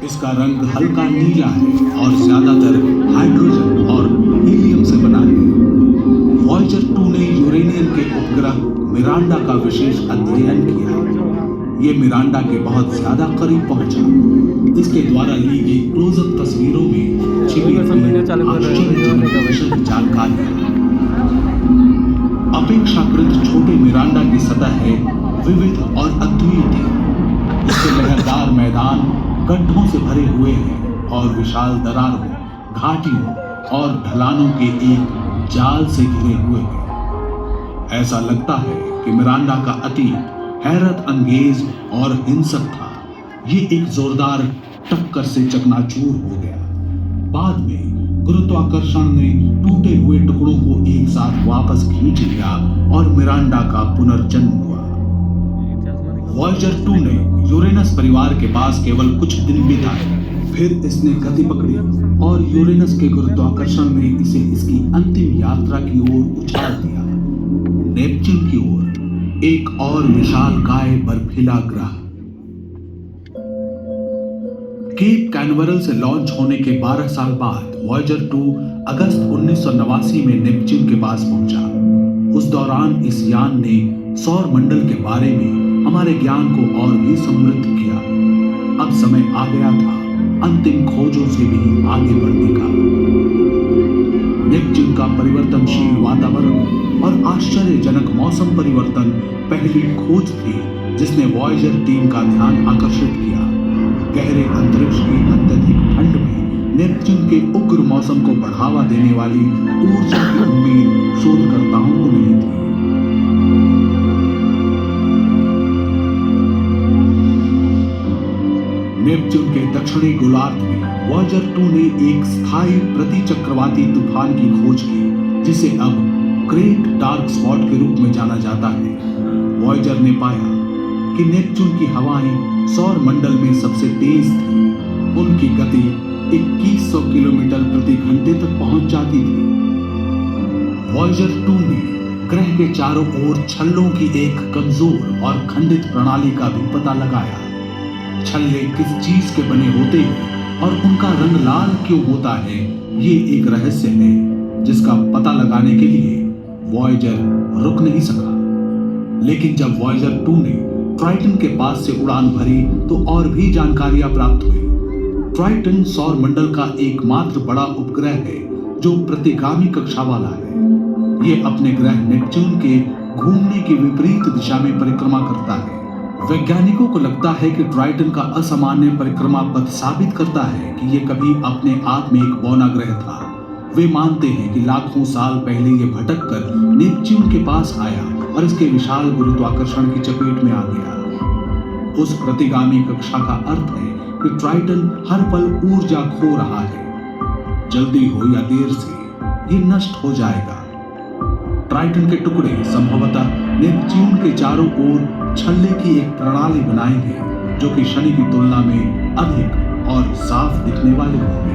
इसका रंग हल्का नीला है और ज्यादातर हाइड्रोजन और हीलियम से बना है। वॉयेजर 2 ने यूरेनियन के उपग्रह मिरांडा का विशेष अध्ययन किया। ये मिरांडा के बहुत ज्यादा करीब पहुंचा। इसके द्वारा ली गई क्लोजअप तस्वीरों में छिपी आश्चर्यजनक जानकारियां। अपेक्षाकृत छोटे मिरांडा की सतह है विविध और अद्वितीय। इसके लहरदार मैदान गड्ढों से भरे हुए हैं और विशाल दरारों, घाटियों और ढलानों के एक जाल से घिरे हुए हैं। ऐसा लगता है कि मिरांडा का अतीत हैरत अंगेज और हिंसक था। ये एक जोरदार टक्कर से चकनाचूर हो गया। बाद में गुरुत्वाकर्षण ने टूटे हुए टुकड़ों को एक साथ वापस खींच लिया और मिरांडा का पुनर्जन्म हुआ। वॉयेजर 2 ने यूरेनस परिवार के पास केवल कुछ दिन बिताए, फिर इसने गति पकड़ी और यूरेनस के गुरुत्वाकर्षण ने इसे इसकी अंतिम यात्रा की ओर उछाल दिया, नेपच्यून की ओर, एक और विशालकाय बर्फीला ग्रह। केप कैनवरल से लॉन्च होने के 12 साल बाद वॉयेजर 2 अगस्त 1989 में नेपच्यून के पास पहुंचा। उस दौरान इस यान ने सौर मंडल के बारे में हमारे ज्ञान को और भी समृद्ध किया। अब समय आ गया था अंतिम खोजों से भी आगे बढ़ने का। नेपच्यून का परिवर्तनशील वातावरण और आश्चर्यजनक मौसम परिवर्तन पहली खोज थी जिसने वॉयेजर टीम का ध्यान आकर्षित किया। गहरे अंतरिक्ष की अत्यधिक ठंड में नेपच्यून के उग्र मौसम को बढ़ावा देने वाली ऊर्जा की उम्मीद शोधकर्ताओं को नहीं थी। नेपच्यून के दक्षिणी गोलार्ध में वॉयेजर 2 ने एक स्थायी प्रतिचक्रवाती तूफान की खोज की, जिसे अब ग्रेट डार्क स्पॉट के रूप में जाना जाता है। वॉयेजर ने पाया कि नेपच्यून की हवाएं सौर मंडल में सबसे तेज थी। उनकी गति 2100 किलोमीटर प्रति घंटे तक पहुंच जाती थी। वॉयेजर 2 ने ग्रह के चारों ओर छल्लों की एक कमजोर और खंडित प्रणाली का भी पता लगाया। छल्ले किस चीज के बने होते हैं और उनका रंग लाल क्यों होता है, ये एक रहस्य है जिसका पता लगाने के लिए वॉयेजर रुक नहीं सका। लेकिन जब वॉयेजर 2 ने ट्राइटन के पास से उड़ान भरी तो और भी जानकारियां प्राप्त हुई। ट्राइटन सौर मंडल का एकमात्र बड़ा उपग्रह है जो प्रतिगामी कक्षा वाला है। ये अपने ग्रह नेपच्यून के घूमने की विपरीत दिशा में परिक्रमा करता है। वैज्ञानिकों को लगता है कि ट्राइटन का असामान्य परिक्रमा पथ साबित करता है कि ये कभी अपने आप में एक बौना ग्रह था। वे मानते हैं कि लाखों साल पहले ये भटक कर नेपच्यून के पास आया और इसके विशाल गुरुत्वाकर्षण की चपेट में आ गया। उस प्रतिगामी कक्षा का अर्थ है कि ट्राइटन हर पल ऊर्जा खो रहा है। जल्दी हो या देर से ये नष्ट हो जाएगा। ट्राइटन के टुकड़े संभवतः नेपच्यून के चारों ओर छल्ले की एक प्रणाली बनाएंगे जो कि शनि की तुलना में अधिक और साफ दिखने वाले होंगे।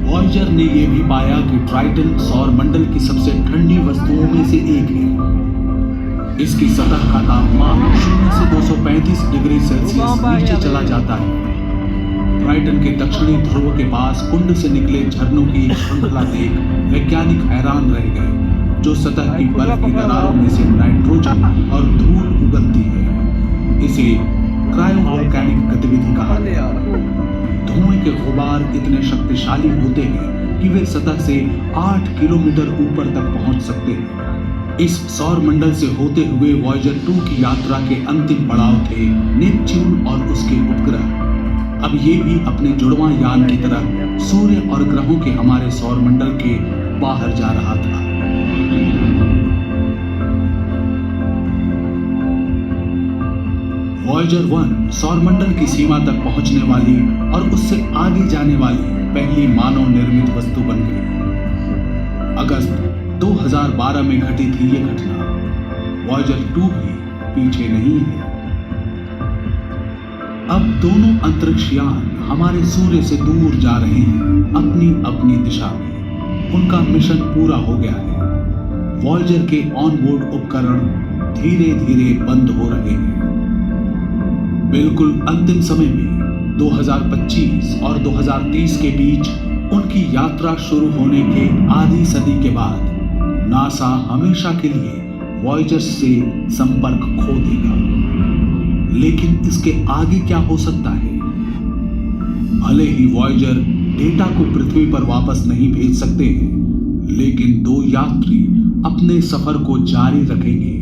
वॉयेजर ने यह भी पाया कि ट्राइटन सौर मंडल की सबसे ठंडी वस्तुओं में से एक है। इसकी सतह का तापमान 0 से 235 डिग्री सेल्सियस नीचे चला जाता है। ट्राइटन के दक्षिणी ध्रुव के पास कुंड से निकले झरनों की एक श्रृंखला देख वैज्ञानिक हैरान रह गए, जो सतह की बर्फ की दरारों में से नाइट्रोजन और धूल उगलती है। इसे क्रायोवोल्केनिक गतिविधि कहा गया। धुएं के गुबार इतने शक्तिशाली होते हैं कि वे सतह से 8 किलोमीटर ऊपर तक पहुंच सकते हैं। इस सौर मंडल से होते हुए वॉयेजर 2 की यात्रा के अंतिम पड़ाव थे नेपच्यून और उसके उपग्रह। अब ये भी अपने जुड़वां यान की तरह सूर्य और ग्रहों के हमारे सौर मंडल के बाहर जा रहा था। वॉयेजर 1 सौर मंडल की सीमा तक पहुंचने वाली और उससे आगे जाने वाली पहली मानव निर्मित वस्तु बन गई। अगस्त 2012 में घटी थी ये घटना। वॉयेजर 2 भी पीछे नहीं है। अब दोनों अंतरिक्ष यान हमारे सूर्य से दूर जा रहे हैं, अपनी अपनी दिशा में। उनका मिशन पूरा हो गया है। वॉयेजर के ऑनबोर्ड उपकरण धीरे धीरे बंद हो रहे हैं। बिल्कुल अंतिम समय में 2025 और 2030 के बीच उनकी यात्रा शुरू होने के आधी सदी के बाद नासा हमेशा के लिए वॉयेजर से संपर्क खो देगा। लेकिन इसके आगे क्या हो सकता है? भले ही वॉयेजर डेटा को पृथ्वी पर वापस नहीं भेज सकते हैं, लेकिन दो यात्री अपने सफर को जारी रखेंगे,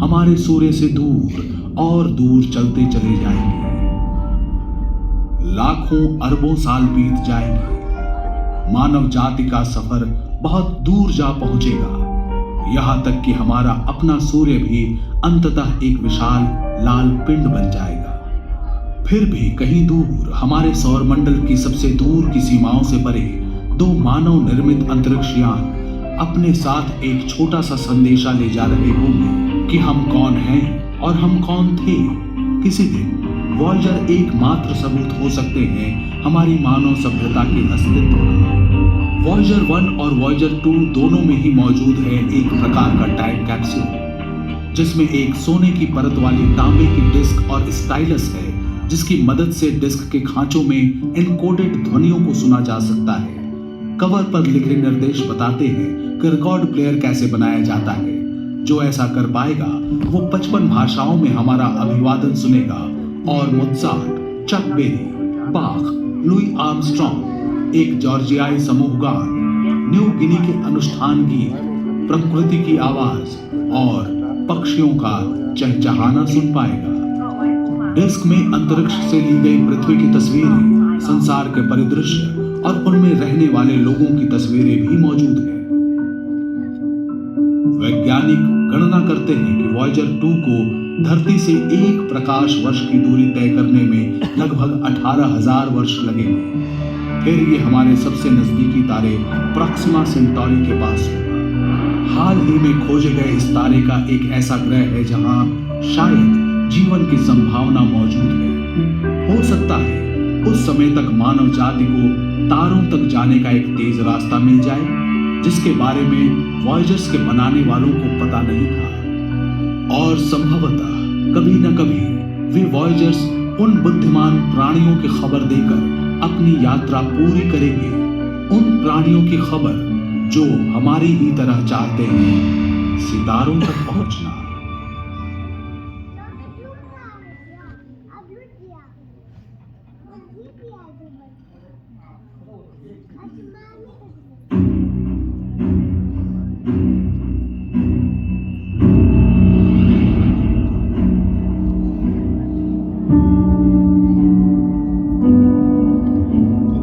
हमारे सूर्य से दूर और दूर चलते चले जाएंगे। लाखों अरबों साल बीत जाएंगे। मानव जाति का सफर बहुत दूर जा पहुंचेगा, यहां तक कि हमारा अपना सूर्य भी अंततः एक विशाल लाल पिंड बन जाएगा। फिर भी कहीं दूर हमारे सौरमंडल की सबसे दूर की सीमाओं से परे दो मानव निर्मित अंतरिक्ष यान अपने साथ एक छोटा सा संदेशा ले जा रहे होंगे कि हम कौन हैं और हम कौन थे। किसी दिन वॉयेजर एकमात्र सबूत हो सकते हैं हमारी मानव सभ्यता के अस्तित्व का। वॉयेजर 1 और वॉयेजर 2 दोनों में ही मौजूद है एक प्रकार का टाइम कैप्सूल, जिसमें एक सोने की परत वाली तांबे की डिस्क और स्टाइलस है, जिसकी मदद से डिस्क के खांचों में एनकोडेड ध्वनियों को सुना जा सकता है। कवर पर लिखे निर्देश बताते हैं कि रिकॉर्ड प्लेयर कैसे बनाया जाता है। जो ऐसा कर पाएगा वो 55 भाषाओं में हमारा अभिवादन सुनेगा और मोत्सार्ट, चक बेरी, बाख, लुई आर्मस्ट्रॉन्ग, एक जॉर्जियाई समूह गान, न्यू गिनी के अनुष्ठान गीत, प्रकृति की आवाज और पक्षियों का चहचहाना सुन पाएगा। डिस्क में अंतरिक्ष से ली गई पृथ्वी की तस्वीरें, संसार के परिदृश्य और उनमें रहने वाले लोगों की तस्वीरें भी मौजूद हैं। वैज्ञानिक गणना करते हैं कि वॉयेजर 2 को धरती से 1 प्रकाश वर्ष की दूरी तय करने में लगभग 18,000 वर्ष लगेंगे। फिर ये हमारे सबसे नजदीकी तारे प्रॉक्सिमा सेंटौरी के पास होगा। हाल ही में खोजे गए इस तारे का एक ऐसा ग्रह है जहां शायद जीवन की संभावना मौजूद है। हो सकता है उस समय तक मानव जाति को तारों तक जाने का एक तेज रास्ता मिल जाए, जिसके बारे में वॉयेजर्स के बनाने वालों को पता नहीं था। और संभवतः कभी न कभी वे वॉयेजर्स उन बुद्धिमान प्राणियों की खबर देकर अपनी यात्रा पूरी करेंगे, उन प्राणियों की खबर जो हमारी ही तरह चाहते हैं सितारों तक पहुंचना।